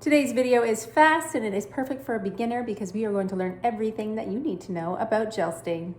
Today's video is fast and it is perfect for a beginner because we are going to learn everything that you need to know about gel stain.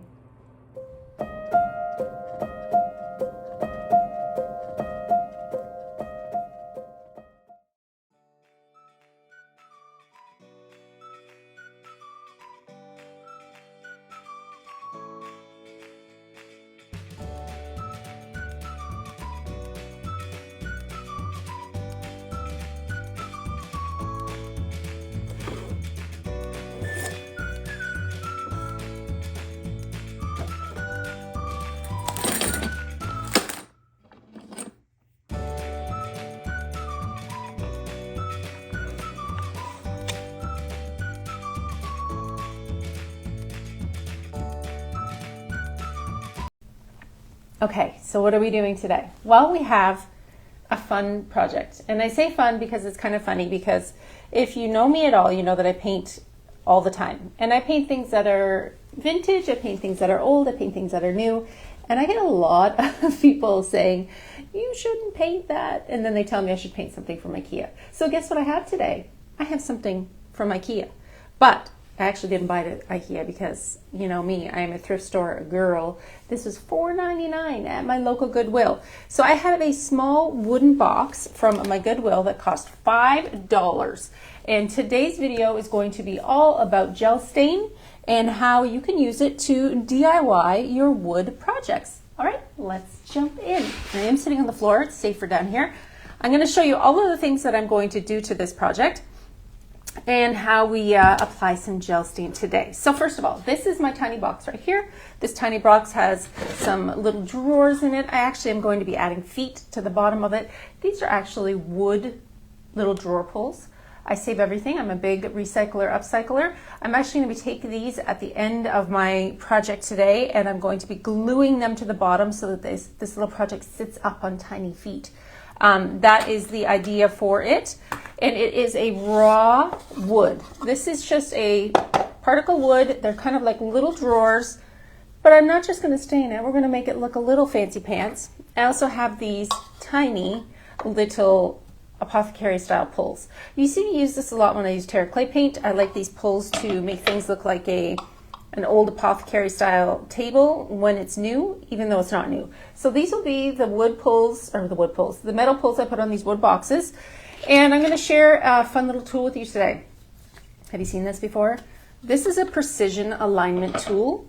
Okay, so what are we doing today? Well, we have a fun project. And I say fun because it's kind of funny because if you know me at all, you know that I paint all the time. And I paint things that are vintage, I paint things that are old, I paint things that are new. And I get a lot of people saying, you shouldn't paint that. And then they tell me I should paint something from IKEA. So guess what I have today? I have something from IKEA. But I actually didn't buy it at IKEA because, you know me, I am a thrift store girl. This was $4.99 at my local Goodwill. So I have a small wooden box from my Goodwill that cost $5. And today's video is going to be all about gel stain and how you can use it to DIY your wood projects. All right, let's jump in. I am sitting on the floor, it's safer down here. I'm going to show you all of the things that I'm going to do to this project and how we apply some gel stain today. So first of all, this is my tiny box right here. This tiny box has some little drawers in it. I actually am going to be adding feet to the bottom of it. These are actually wood little drawer pulls. I save everything. I'm a big recycler, upcycler. I'm actually going to be taking these at the end of my project today, and I'm going to be gluing them to the bottom so that this little project sits up on tiny feet. That is the idea for it. And it is a raw wood. This is just a particle wood. They're kind of like little drawers, but I'm not just going to stain it. We're going to make it look a little fancy pants. I also have these tiny little apothecary style pulls. You see me use this a lot when I use terra clay paint. I like these pulls to make things look like an old apothecary style table when it's new, even though it's not new. So these will be the the metal pulls I put on these wood boxes. And I'm going to share a fun little tool with you today. Have you seen this before? This is a precision alignment tool.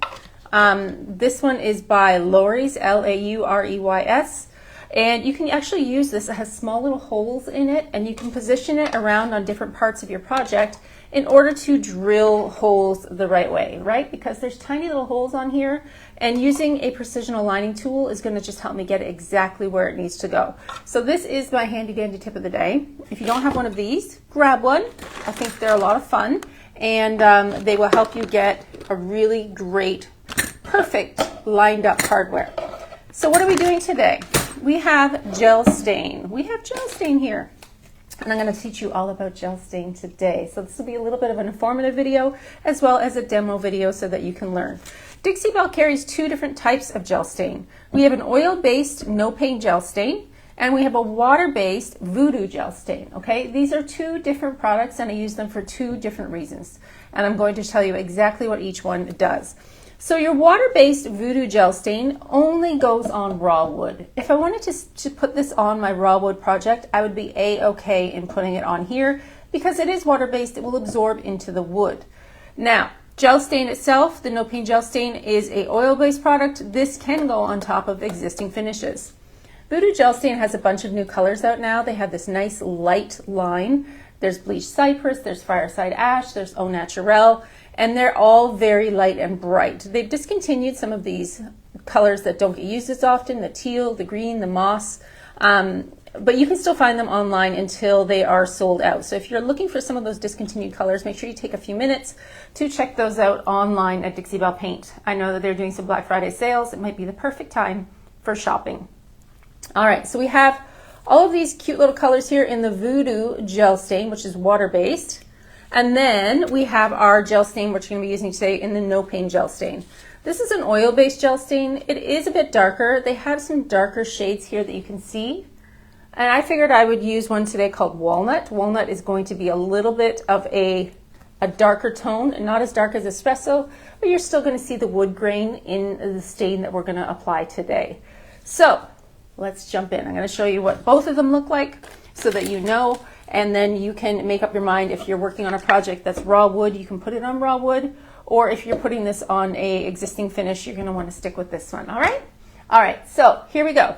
This one is by Laurys, L-A-U-R-E-Y-S. And you can actually use this. It has small little holes in it, and you can position it around on different parts of your project in order to drill holes the right way, right? Because there's tiny little holes on here, and using a precision aligning tool is going to just help me get it exactly where it needs to go. So this is my handy dandy tip of the day. If you don't have one of these, grab one. I think they're a lot of fun, and they will help you get a really great, perfect lined up hardware. So what are we doing today? We have gel stain. We have gel stain here. And I'm going to teach you all about gel stain today. So this will be a little bit of an informative video as well as a demo video so that you can learn. Dixie Belle carries two different types of gel stain. We have an oil-based no paint gel stain, and we have a water-based Voo Doo Gel Stain. Okay, these are two different products, and I use them for two different reasons. And I'm going to tell you exactly what each one does. So your water-based Voo Doo Gel Stain only goes on raw wood. If I wanted to put this on my raw wood project, I would be A-okay in putting it on here because it is water-based. It will absorb into the wood. Now, gel stain itself, the no paint gel stain, is a oil-based product. This can go on top of existing finishes. Voo Doo Gel Stain has a bunch of new colors out now. They have this nice light line. There's bleached cypress, there's fireside ash, there's au naturel, and they're all very light and bright. They've discontinued some of these colors that don't get used as often, the teal, the green, the moss, but you can still find them online until they are sold out. So if you're looking for some of those discontinued colors, make sure you take a few minutes to check those out online at Dixie Belle Paint. I know that they're doing some Black Friday sales. It might be the perfect time for shopping. All right, so we have all of these cute little colors here in the Voo Doo Gel Stain, which is water-based. And then we have our gel stain, which we're going to be using today in the no paint gel stain. This is an oil-based gel stain. It is a bit darker. They have some darker shades here that you can see. And I figured I would use one today called Walnut. Walnut is going to be a little bit of a darker tone, not as dark as espresso, but you're still going to see the wood grain in the stain that we're going to apply today. So let's jump in. I'm going to show you what both of them look like so that you know, and then you can make up your mind. If you're working on a project that's raw wood, you can put it on raw wood, or if you're putting this on a existing finish, you're going to want to stick with this one. All right? All right, so here we go.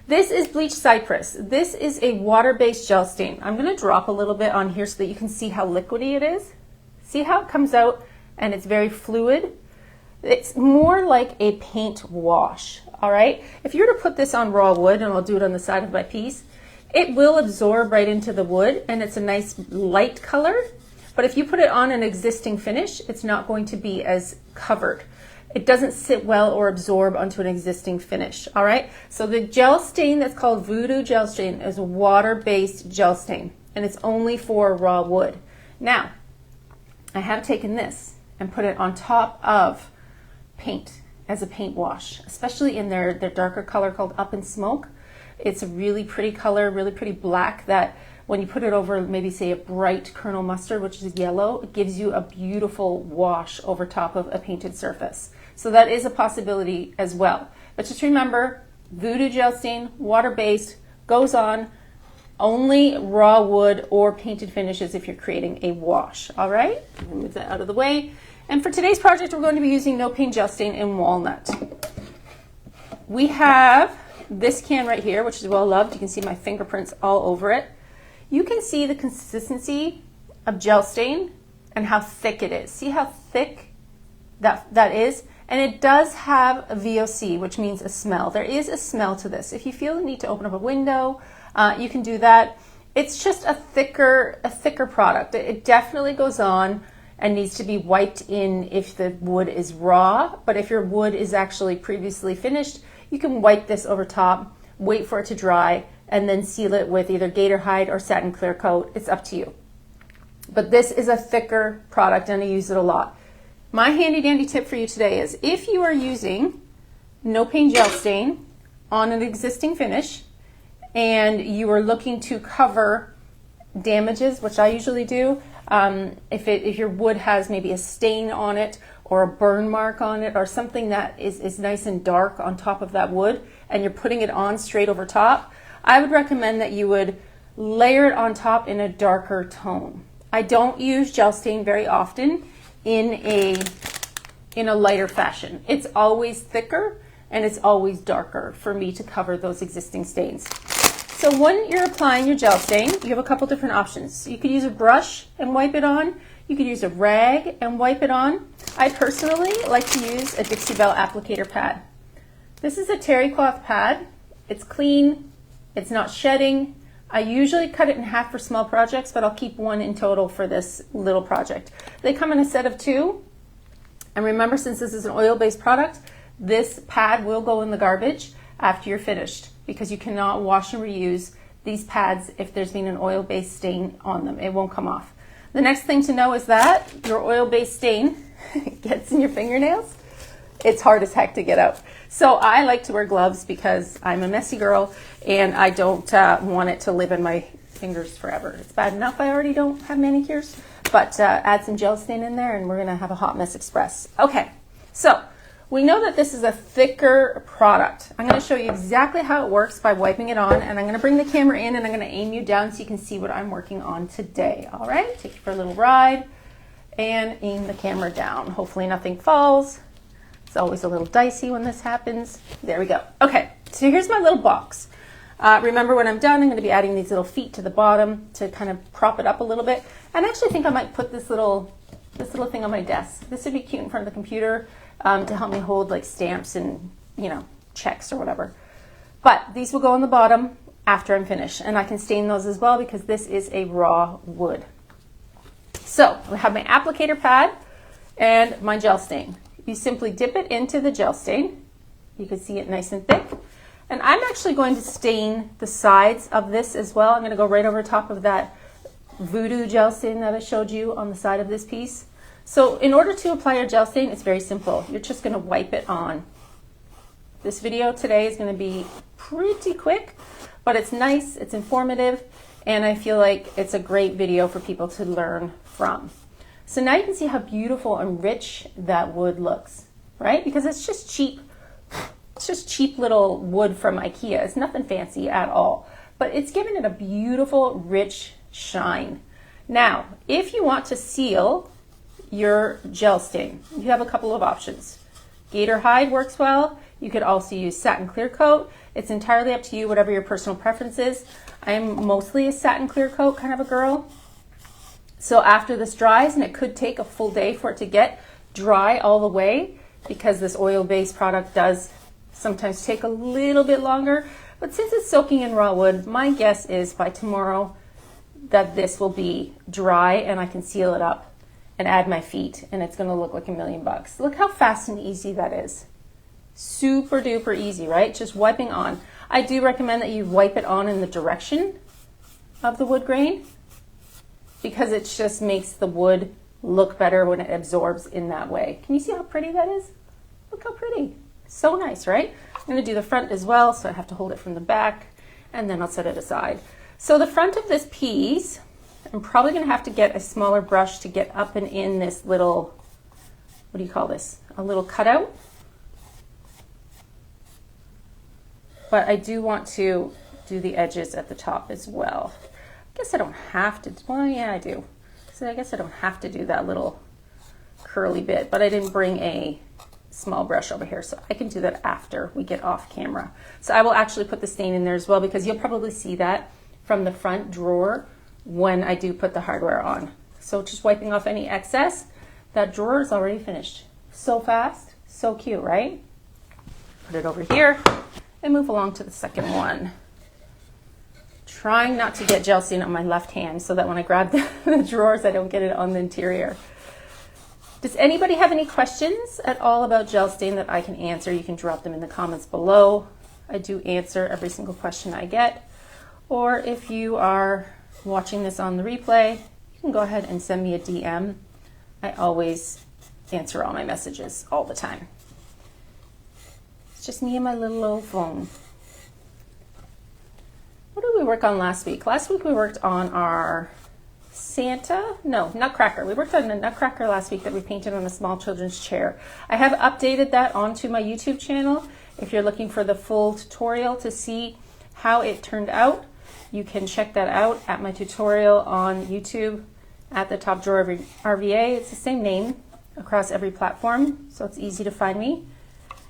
This is bleached cypress. This is a water-based gel stain. I'm going to drop a little bit on here so that you can see how liquidy it is. See how it comes out and it's very fluid? It's more like a paint wash, all right? If you were to put this on raw wood, and I'll do it on the side of my piece, it will absorb right into the wood and it's a nice light color. But if you put it on an existing finish, it's not going to be as covered. It doesn't sit well or absorb onto an existing finish, all right? So the gel stain that's called Voo Doo Gel Stain is a water-based gel stain, and it's only for raw wood. Now, I have taken this and put it on top of paint as a paint wash, especially in their darker color called Up in Smoke. It's a really pretty color, really pretty black that when you put it over maybe say a bright Colonel Mustard, which is yellow, it gives you a beautiful wash over top of a painted surface. So that is a possibility as well. But just remember, Voo Doo Gel Stain, water-based, goes on only raw wood or painted finishes if you're creating a wash. All right, I'm gonna move that out of the way. And for today's project, we're going to be using No Paint Gel Stain in Walnut. We have this can right here, which is well loved. You can see my fingerprints all over it. You can see the consistency of gel stain and how thick it is. See how thick that is? And it does have a VOC, which means a smell. There is a smell to this. If you feel the need to open up a window, you can do that. It's just a thicker product. It definitely goes on and needs to be wiped in if the wood is raw, but if your wood is actually previously finished, you can wipe this over top, wait for it to dry, and then seal it with either gator hide or satin clear coat. It's up to you. But this is a thicker product and I use it a lot. My handy dandy tip for you today is if you are using No Paint Gel Stain on an existing finish and you are looking to cover damages, which I usually do, if your wood has maybe a stain on it or a burn mark on it or something that is nice and dark on top of that wood and you're putting it on straight over top, I would recommend that you would layer it on top in a darker tone. I don't use gel stain very often in a lighter fashion. It's always thicker and it's always darker for me to cover those existing stains. So when you're applying your gel stain, you have a couple different options. You could use a brush and wipe it on. You could use a rag and wipe it on. I personally like to use a Dixie Belle Applicator Pad. This is a terry cloth pad. It's clean, it's not shedding. I usually cut it in half for small projects, but I'll keep one in total for this little project. They come in a set of 2. And remember, since this is an oil-based product, this pad will go in the garbage after you're finished because you cannot wash and reuse these pads if there's been an oil-based stain on them. It won't come off. The next thing to know is that your oil-based stain gets in your fingernails. It's hard as heck to get out. So I like to wear gloves because I'm a messy girl and I don't want it to live in my fingers forever. It's bad enough I already don't have manicures, but add some gel stain in there and we're gonna have a hot mess express. Okay, so we know that this is a thicker product. I'm gonna show you exactly how it works by wiping it on, and I'm gonna bring the camera in and I'm gonna aim you down so you can see what I'm working on today. All right, take you for a little ride and aim the camera down. Hopefully nothing falls. It's always a little dicey when this happens. There we go. Okay, so here's my little box. Remember when I'm done, I'm going to be adding these little feet to the bottom to kind of prop it up a little bit. And I actually think I might put this little thing on my desk. This would be cute in front of the computer to help me hold like stamps and, you know, checks or whatever. But these will go on the bottom after I'm finished. And I can stain those as well because this is a raw wood. So I have my applicator pad and my gel stain. You simply dip it into the gel stain. You can see it nice and thick. And I'm actually going to stain the sides of this as well. I'm going to go right over top of that Voo Doo Gel Stain that I showed you on the side of this piece. So in order to apply your gel stain, it's very simple. You're just going to wipe it on. This video today is going to be pretty quick, but it's nice, it's informative, and I feel like it's a great video for people to learn from. So now you can see how beautiful and rich that wood looks, right? Because it's just cheap little wood from IKEA. It's nothing fancy at all, but it's giving it a beautiful, rich shine. Now, if you want to seal your gel stain, you have a couple of options. Gator hide works well. You could also use satin clear coat. It's entirely up to you, whatever your personal preference is. I'm mostly a satin clear coat kind of a girl. So after this dries, and it could take a full day for it to get dry all the way, because this oil-based product does sometimes take a little bit longer, but since it's soaking in raw wood, my guess is by tomorrow that this will be dry and I can seal it up and add my feet, and it's going to look like $1,000,000. Look how fast and easy that is. Super duper easy, right? Just wiping on. I do recommend that you wipe it on in the direction of the wood grain, because it just makes the wood look better when it absorbs in that way. Can you see how pretty that is? Look how pretty. So nice, right? I'm going to do the front as well, so I have to hold it from the back, and then I'll set it aside. So the front of this piece, I'm probably going to have to get a smaller brush to get up and in this little, what do you call this? A little cutout. But I do want to do the edges at the top as well. I guess I don't have to, well, yeah, I do. So I guess I don't have to do that little curly bit, but I didn't bring a small brush over here, so I can do that after we get off camera. So I will actually put the stain in there as well, because you'll probably see that from the front drawer when I do put the hardware on. So just wiping off any excess. That drawer is already finished. So fast, so cute, right? Put it over here and move along to the second one. Trying not to get gel stain on my left hand so that when I grab the drawers, I don't get it on the interior. Does anybody have any questions at all about gel stain that I can answer? You can drop them in the comments below. I do answer every single question I get. Or if you are watching this on the replay, you can go ahead and send me a DM. I always answer all my messages all the time. It's just me and my little old phone. What did we work on last week? Last week we worked on our Nutcracker. We worked on a Nutcracker last week that we painted on a small children's chair. I have updated that onto my YouTube channel. If you're looking for the full tutorial to see how it turned out, you can check that out at my tutorial on YouTube at the top drawer of RVA. It's the same name across every platform, so it's easy to find me.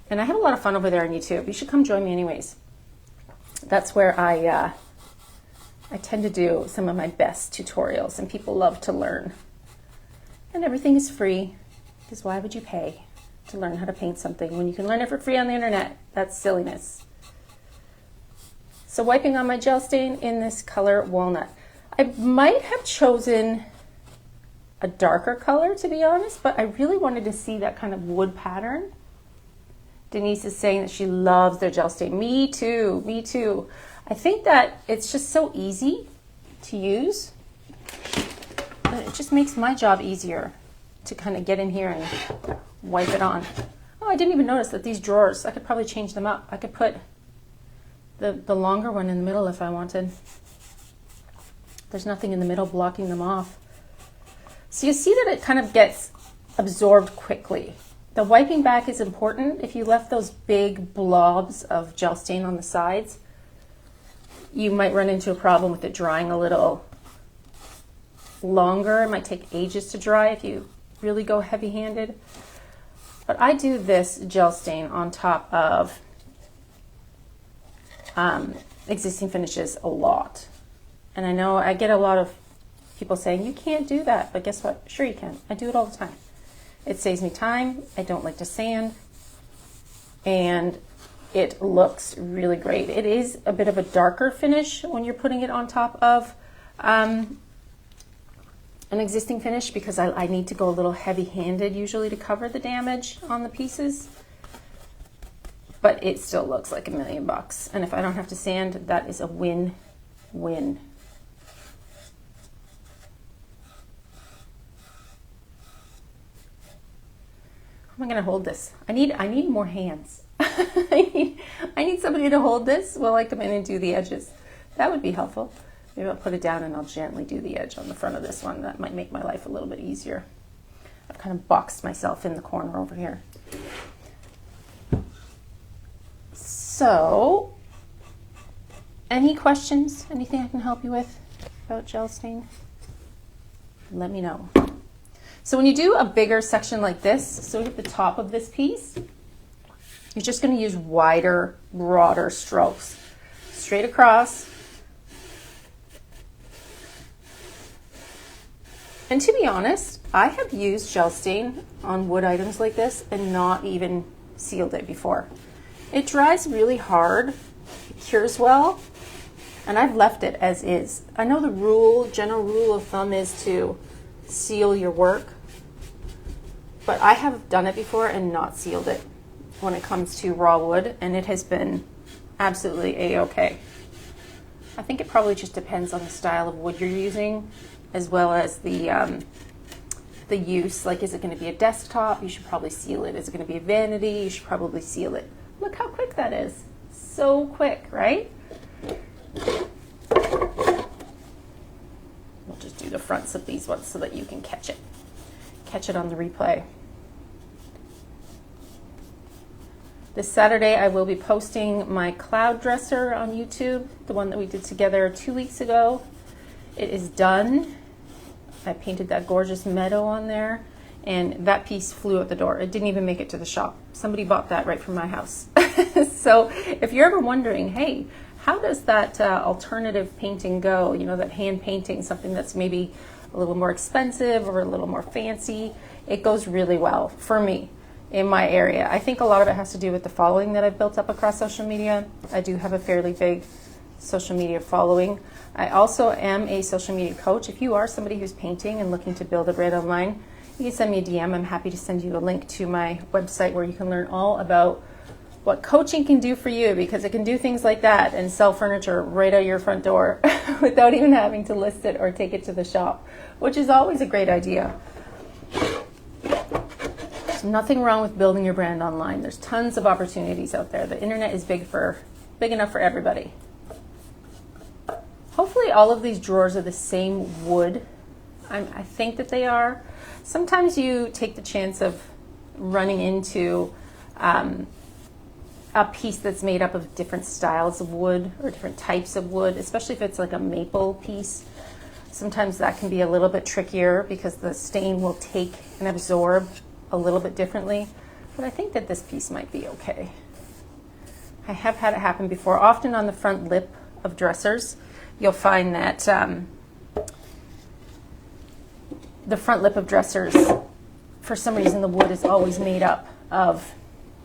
And I have a lot of fun over there on YouTube. You should come join me anyways. That's where I tend to do some of my best tutorials, and people love to learn. And everything is free, because why would you pay to learn how to paint something when you can learn it for free on the internet? That's silliness. So wiping on my gel stain in this color Walnut. I might have chosen a darker color, to be honest, but I really wanted to see that kind of wood pattern. Denise is saying that she loves their gel stain. Me too, me too. I think that it's just so easy to use that it just makes my job easier to kind of get in here and wipe it on. Oh, I didn't even notice that these drawers, I could probably change them up. I could put the longer one in the middle if I wanted. There's nothing in the middle blocking them off. So you see that it kind of gets absorbed quickly. The wiping back is important. If you left those big blobs of gel stain on the sides, you might run into a problem with it drying a little longer. It might take ages to dry if you really go heavy-handed. But I do this gel stain on top of existing finishes a lot. And I know I get a lot of people saying, you can't do that, but guess what? Sure you can. I do it all the time. It saves me time. I don't like to sand. And it looks really great. It is a bit of a darker finish when you're putting it on top of an existing finish, because I need to go a little heavy-handed usually to cover the damage on the pieces. But it still looks like $1,000,000. And if I don't have to sand, that is a win-win. How am I going to hold this? I need more hands. I need somebody to hold this while I come in and do the edges. That would be helpful. Maybe I'll put it down and I'll gently do the edge on the front of this one. That might make my life a little bit easier. I've kind of boxed myself in the corner over here. So, any questions? Anything I can help you with about gel stain? Let me know. So when you do a bigger section like this, so at the top of this piece, you're just going to use wider, broader strokes. Straight across. And to be honest, I have used gel stain on wood items like this and not even sealed it before. It dries really hard, it cures well, and I've left it as is. I know the general rule of thumb is to seal your work, but I have done it before and not sealed it when it comes to raw wood, and it has been absolutely a-okay. I think it probably just depends on the style of wood you're using, as well as the use. Like, is it going to be a desktop? You should probably seal it. Is it going to be a vanity? You should probably seal it. Look how quick that is. So quick, right? We'll just do the fronts of these ones so that you can catch it. Catch it on the replay. This Saturday, I will be posting my cloud dresser on YouTube, the one that we did together 2 weeks ago. It is done. I painted that gorgeous meadow on there, and that piece flew out the door. It didn't even make it to the shop. Somebody bought that right from my house. So if you're ever wondering, hey, how does that alternative painting go? You know, that hand painting, something that's maybe a little more expensive or a little more fancy, it goes really well for me in my area. I think a lot of it has to do with the following that I've built up across social media. I do have a fairly big social media following. I also am a social media coach. If you are somebody who's painting and looking to build a brand online, you can send me a DM. I'm happy to send you a link to my website where you can learn all about what coaching can do for you, because it can do things like that and sell furniture right out your front door without even having to list it or take it to the shop, which is always a great idea. There's nothing wrong with building your brand online. There's tons of opportunities out there. The internet is big enough for everybody. Hopefully all of these drawers are the same wood. I think that they are. Sometimes you take the chance of running into a piece that's made up of different styles of wood or different types of wood, especially if it's like a maple piece. Sometimes that can be a little bit trickier because the stain will take and absorb a little bit differently. But I think that this piece might be okay. I have had it happen before. Often on the front lip of dressers, you'll find that the front lip of dressers, for some reason, the wood is always made up of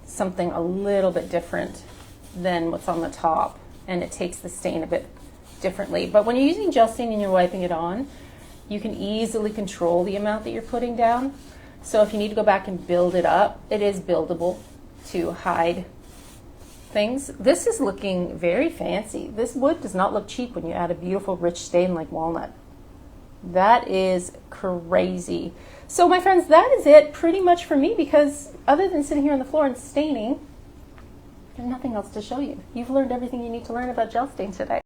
something a little bit different than what's on the top, and it takes the stain a bit differently. But when you're using gel stain and you're wiping it on, you can easily control the amount that you're putting down. So if you need to go back and build it up, it is buildable to hide things. This is looking very fancy. This wood does not look cheap when you add a beautiful rich stain like walnut. That is crazy. So my friends, that is it pretty much for me, because other than sitting here on the floor and staining, there's nothing else to show you. You've learned everything you need to learn about gel stain today.